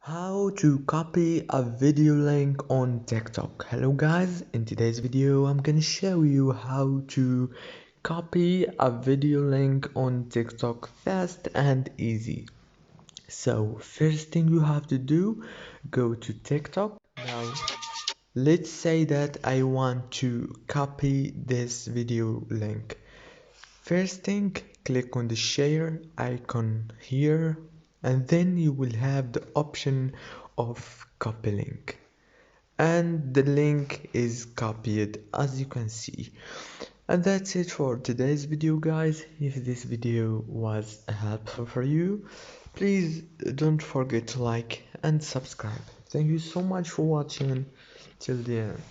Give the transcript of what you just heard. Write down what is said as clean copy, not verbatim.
How to copy a video link on TikTok. Hello guys, in today's video I'm gonna show you how to copy a video link on TikTok fast and easy. So first thing you have to do, go to TikTok. Now let's say that I want to copy this video link. First thing, click on the share icon here, and then you will have the option of copy link. And the link is copied as you can see. And that's it for today's video guys. If this video was helpful for you, please don't forget to like and subscribe. Thank you so much for watching till the end.